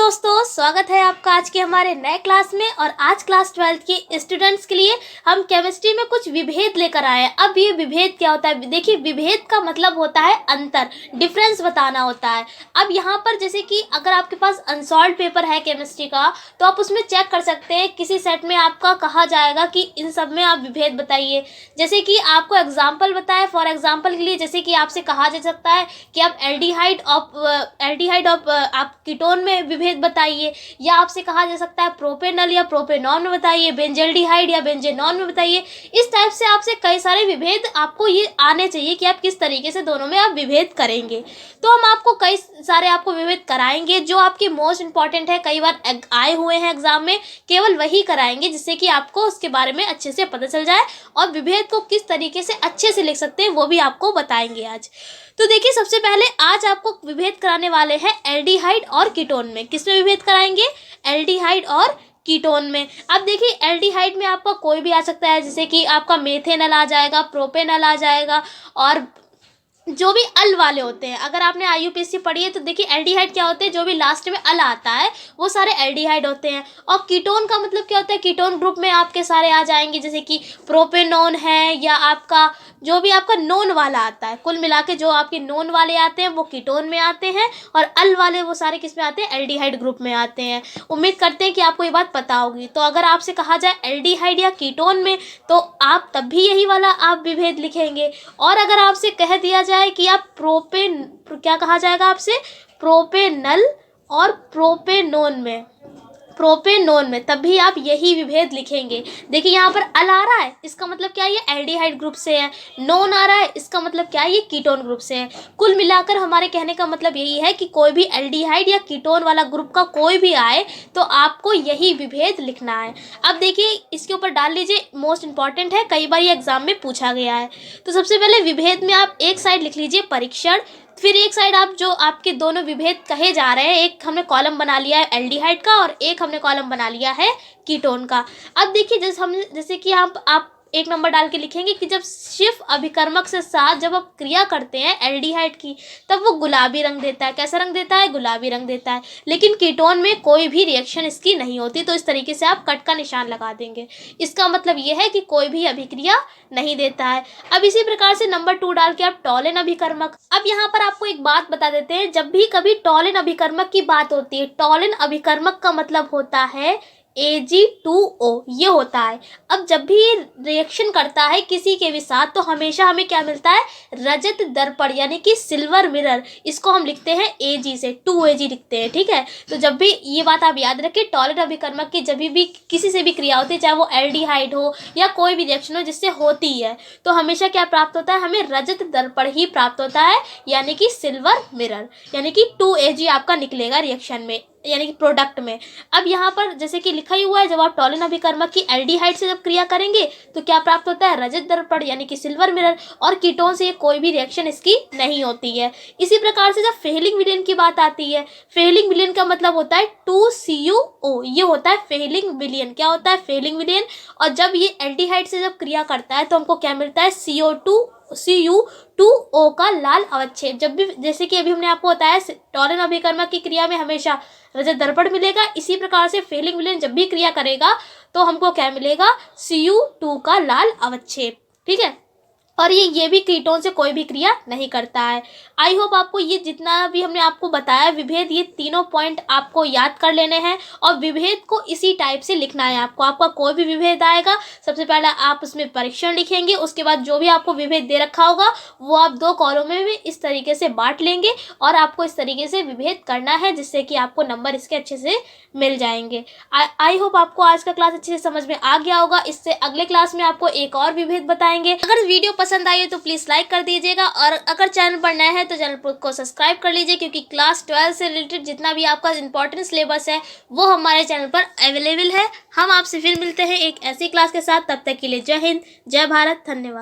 दोस्तों, स्वागत है आपका आज के हमारे नए क्लास में। और आज क्लास 12th के स्टूडेंट्स के लिए हम केमिस्ट्री में कुछ विभेद लेकर आए हैं। अब ये विभेद क्या होता है? देखिए, विभेद का मतलब होता है अंतर, डिफरेंस बताना होता है। अब यहाँ पर जैसे कि अगर आपके पास अनसॉल्व पेपर है केमिस्ट्री का, तो आप उसमें चेक कर सकते हैं। किसी सेट में आपका कहा जाएगा कि इन सब में आप विभेद बताइए। जैसे कि आपको एग्जाम्पल बताए, फॉर एग्जाम्पल के लिए जैसे कि आपसे कहा जा सकता है कि आप एल्डिहाइड ऑफ आप कीटोन में विभेद बताइए, या आपसे कहा जा सकता है प्रोपेनल या प्रोपेनॉन में बताइए, बेंजल्डिहाइड या बेंजेनॉन में बताइए। इस टाइप से आपसे कई सारे विभेद आपको ये आने चाहिए कि आप किस तरीके से दोनों में आप विभेद करेंगे। तो हम आपको कई सारे विभेद कराएंगे जो आपके मोस्ट इंपॉर्टेंट है, कई बार आए हुए हैं एग्जाम में, केवल वही कराएंगे जिससे कि आपको उसके बारे में अच्छे से पता चल जाए और विभेद को किस तरीके से अच्छे से लिख सकते हैं वो भी आपको बताएंगे आज। तो देखिए, सबसे पहले आज आपको विभेद कराने वाले हैं एल्डिहाइड और कीटोन में। किसमें विभेद कराएंगे? एल्डिहाइड और कीटोन में। अब देखिए, एल्डिहाइड में आपका कोई भी आ सकता है, जैसे कि आपका मेथेनल आ जाएगा, प्रोपेनल आ जाएगा, और जो भी अल वाले होते हैं। अगर आपने आईयूपीएसी पढ़ी है तो देखिए, एल्डिहाइड क्या होते हैं, जो भी लास्ट में अल आता है वो सारे एल्डिहाइड होते हैं। और कीटोन का मतलब क्या होता है? कीटोन ग्रुप में आपके सारे आ जाएंगे, जैसे कि प्रोपेनॉन है, या आपका जो भी आपका नॉन वाला आता है। कुल मिला के जो आपके नॉन वाले आते हैं वो कीटोन में आते हैं, और अल वाले वो सारे किस में आते हैं? एल्डिहाइड ग्रुप में आते हैं। उम्मीद करते हैं कि आपको ये बात पता होगी। तो अगर आपसे कहा जाए एल्डिहाइड या कीटोन में, तो आप तब भी यही वाला आप विभेद लिखेंगे। और अगर आपसे कह दिया जाए कि आप क्या कहा जाएगा आपसे? प्रोपेनल और प्रोपेनॉन में तब भी आप यही विभेद लिखेंगे। देखिए, यहाँ पर अल आ रहा है, इसका मतलब क्या है? ये एल्डिहाइड ग्रुप से है। नॉन आ रहा है, इसका मतलब क्या है? ये कीटोन ग्रुप से है। कुल मिलाकर हमारे कहने का मतलब यही है कि कोई भी एल्डिहाइड या कीटोन वाला ग्रुप का कोई भी आए तो आपको यही विभेद लिखना है। अब देखिए, इसके ऊपर डाल लीजिए, मोस्ट इंपॉर्टेंट है, कई बार ये एग्जाम में पूछा गया है। तो सबसे पहले विभेद में आप एक साइड लिख लीजिए परीक्षण, फिर एक साइड आप जो आपके दोनों विभेद कहे जा रहे हैं, एक हमने कॉलम बना लिया है एल्डिहाइड का और एक हमने कॉलम बना लिया है कीटोन का। अब देखिए, जैसे कि आप एक नंबर डाल के लिखेंगे कि जब शिफ अभिकर्मक से साथ जब आप क्रिया करते हैं एल्डिहाइड की, तब वो गुलाबी रंग देता है। कैसा रंग देता है? गुलाबी रंग देता है। लेकिन कीटोन में कोई भी रिएक्शन इसकी नहीं होती। तो इस तरीके से आप कट का निशान लगा देंगे। इसका मतलब ये है कि कोई भी अभिक्रिया नहीं देता है। अब इसी प्रकार से नंबर 2 डाल के आप टॉलिन अभिकर्मक। अब यहाँ पर आपको एक बात बता देते हैं, जब भी कभी टॉलिन अभिकर्मक की बात होती है, टॉलिन अभिकर्मक का मतलब होता है Ag2O, ये होता है। अब जब भी ये रिएक्शन करता है किसी के भी साथ, तो हमेशा हमें क्या मिलता है? रजत दर्पण, यानी कि सिल्वर मिरर। इसको हम लिखते हैं Ag से, 2Ag लिखते हैं, ठीक है। तो जब भी ये बात आप याद रखें, टॉलिन अभिकर्मक की जब भी किसी से भी क्रिया होती है, चाहे वो एल्डिहाइड हो या कोई भी रिएक्शन हो जिससे होती है, तो हमेशा क्या प्राप्त होता है? हमें रजत दर्पण ही प्राप्त होता है, यानी कि सिल्वर मिरर, यानी कि 2Ag आपका निकलेगा रिएक्शन में, यानी कि प्रोडक्ट में। अब यहाँ पर जैसे कि लिखा ही हुआ है, जब आप टॉलिन अभिकर्मक की एल्डिहाइड से जब क्रिया करेंगे तो क्या प्राप्त होता है? रजत दर्पण, यानी कि सिल्वर मिरर। और कीटोन से कोई भी रिएक्शन इसकी नहीं होती है। इसी प्रकार से जब फेलिंग विलेन की बात आती है, फेलिंग विलेन का मतलब होता है 2CuO, ये होता है फेलिंग विलेन। क्या होता है? Failing villain. और जब ये एल्डिहाइड से जब क्रिया करता है तो हमको क्या मिलता है? Cu2O का लाल अवच्छेद। जब भी, जैसे कि अभी हमने आपको बताया, टॉलिन अभिकर्मक की क्रिया में हमेशा रजत दर्पण मिलेगा। इसी प्रकार से फेलिंग विलेन जब भी क्रिया करेगा तो हमको क्या मिलेगा? Cu2 का लाल अवच्छेद, ठीक है। और ये भी कीटोन से कोई भी क्रिया नहीं करता है। आई होप आपको ये जितना भी हमने आपको बताया विभेद, ये तीनों पॉइंट आपको याद कर लेने हैं और विभेद को इसी टाइप से लिखना है आपको। आपका कोई भी विभेद आएगा, सबसे पहले आप उसमें परीक्षण लिखेंगे, उसके बाद जो भी आपको विभेद दे रखा होगा वो आप 2 कॉलम में इस तरीके से बांट लेंगे और आपको इस तरीके से विभेद करना है, जिससे कि आपको नंबर इसके अच्छे से मिल जाएंगे। आई होप आपको आज का क्लास अच्छे से समझ में आ गया होगा। इससे अगले क्लास में आपको एक और विभेद बताएंगे। अगर वीडियो पसंद आई हो तो प्लीज़ लाइक कर दीजिएगा, और अगर चैनल पर नए हैं तो चैनल को सब्सक्राइब कर लीजिए, क्योंकि क्लास 12 से रिलेटेड जितना भी आपका इंपॉर्टेंट सिलेबस है वो हमारे चैनल पर अवेलेबल है। हम आपसे फिर मिलते हैं एक ऐसी क्लास के साथ। तब तक के लिए जय हिंद, जय भारत, धन्यवाद।